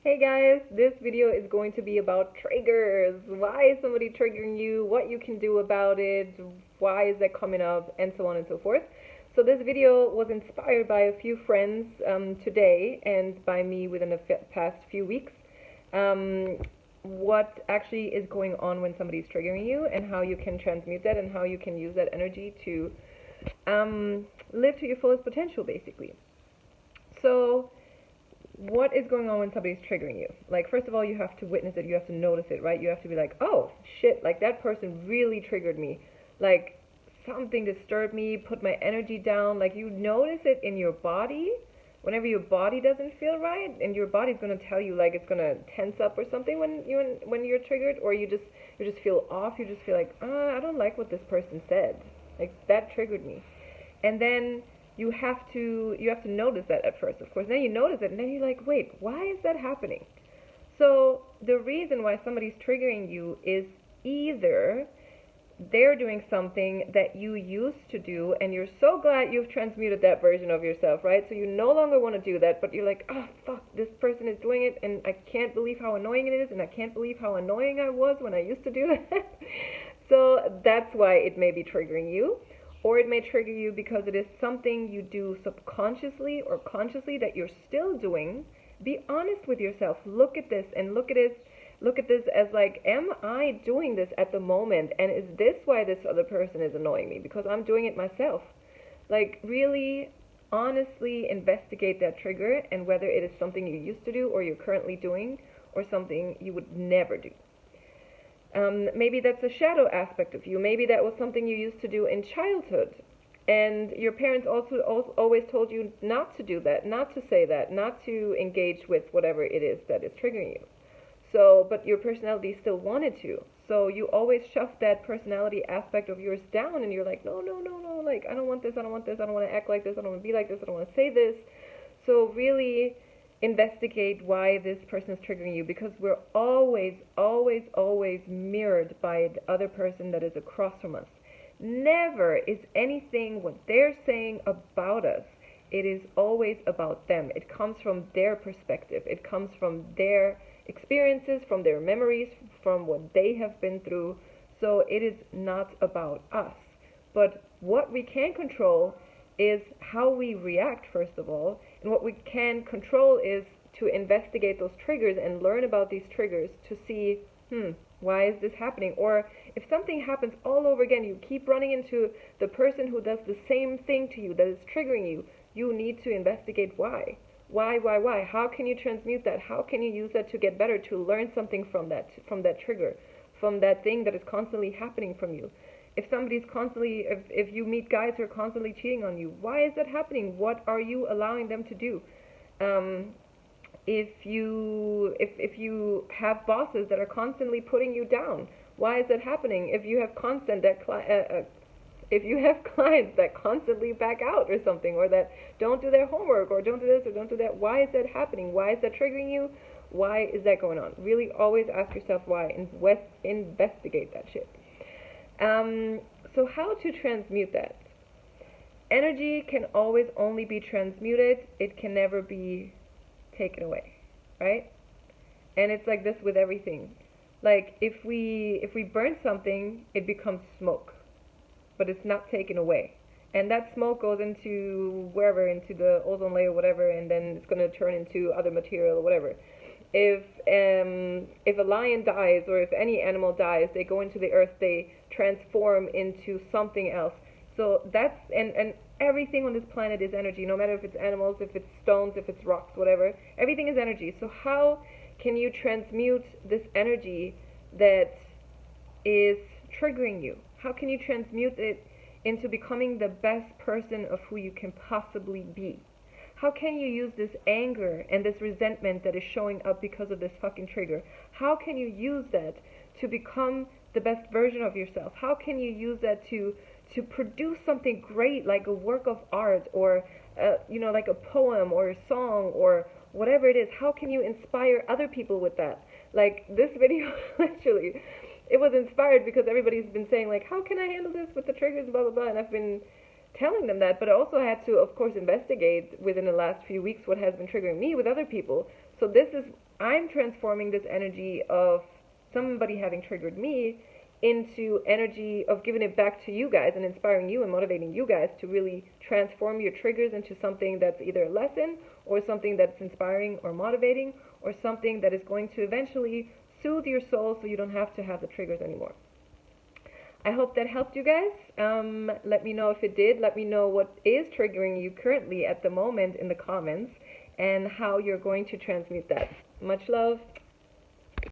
Hey guys, this video is going to be about triggers. Why is somebody triggering you? What you can do about it? Why is that coming up? And so on and so forth. So this video was inspired by a few friends today and by me within the past few weeks. What actually is going on when somebody's triggering you and how you can transmute that and how you can use that energy to live to your fullest potential, basically. So what is going on when somebody's triggering you? Like, first of all, you have to witness it, you have to notice it, right? You have to be like, oh, shit, like that person really triggered me. Like, something disturbed me, put my energy down. Like, you notice it in your body. Whenever your body doesn't feel right, and your body's going to tell you, like, it's going to tense up or something when you're triggered, or you just feel off, you just feel like, I don't like what this person said. Like, that triggered me. And then you have to notice that at first, of course. Then you notice it, and then you're like, wait, why is that happening? So the reason why somebody's triggering you is either they're doing something that you used to do, and you're so glad you've transmuted that version of yourself, right? So you no longer want to do that, but you're like, oh, fuck, this person is doing it, and I can't believe how annoying it is, and I can't believe how annoying I was when I used to do that. So that's why it may be triggering you. Or it may trigger you because it is something you do subconsciously or consciously that you're still doing. Be honest with yourself. Look at this and look at this as like, am I doing this at the moment? And is this why this other person is annoying me? Because I'm doing it myself. Like, really honestly investigate that trigger and whether it is something you used to do or you're currently doing or something you would never do. Maybe that's a shadow aspect of you. Maybe that was something you used to do in childhood. And your parents also always told you not to do that, not to say that, not to engage with whatever it is that is triggering you. So, but your personality still wanted to. So you always shove that personality aspect of yours down and you're like, no, no, no, no, like, I don't want this, I don't want this, I don't want to act like this, I don't want to be like this, I don't want to say this. So really investigate why this person is triggering you, because we're always mirrored by the other person that is across from us. Never is anything what they're saying about us. It is always about them. It comes from their perspective. It comes from their experiences, from their memories, from what they have been through. So it is not about us. But what we can control is how we react, first of all, and what we can control is to investigate those triggers and learn about these triggers to see, why is this happening? Or if something happens all over again, you keep running into the person who does the same thing to you that is triggering you, you need to investigate why. Why? How can you transmute that? How can you use that to get better, to learn something from that trigger, from that thing that is constantly happening from you? If somebody's constantly, if you meet guys who are constantly cheating on you, why is that happening? What are you allowing them to do? If you have bosses that are constantly putting you down, why is that happening? If you have if you have clients that constantly back out or something, or that don't do their homework, or don't do this or don't do that, why is that happening? Why is that triggering you? Why is that going on? Really always ask yourself why and investigate that shit. So how to transmute that? Energy can always only be transmuted. It can never be taken away, right? And it's like this with everything. Like, if we burn something, it becomes smoke, but it's not taken away. And that smoke goes into wherever, into the ozone layer, whatever, and then it's going to turn into other material or whatever. If a lion dies, or if any animal dies, they go into the earth, they transform into something else. So that's, and everything on this planet is energy, no matter if it's animals, if it's stones, if it's rocks, whatever. Everything is energy. So how can you transmute this energy that is triggering you? How can you transmute it into becoming the best person of who you can possibly be? How can you use this anger and this resentment that is showing up because of this fucking trigger? How can you use that to become the best version of yourself? How can you use that to produce something great, like a work of art, or like a poem or a song or whatever it is? How can you inspire other people with that? Like, this video, literally, it was inspired because everybody's been saying, like, how can I handle this with the triggers, blah blah blah, and I've been telling them that, but I also had to, of course, investigate within the last few weeks what has been triggering me with other people. So I'm transforming this energy of somebody having triggered me into energy of giving it back to you guys and inspiring you and motivating you guys to really transform your triggers into something that's either a lesson or something that's inspiring or motivating or something that is going to eventually soothe your soul so you don't have to have the triggers anymore. I hope that helped you guys. Let me know if it did. Let me know what is triggering you currently at the moment in the comments and how you're going to transmute that. Much love.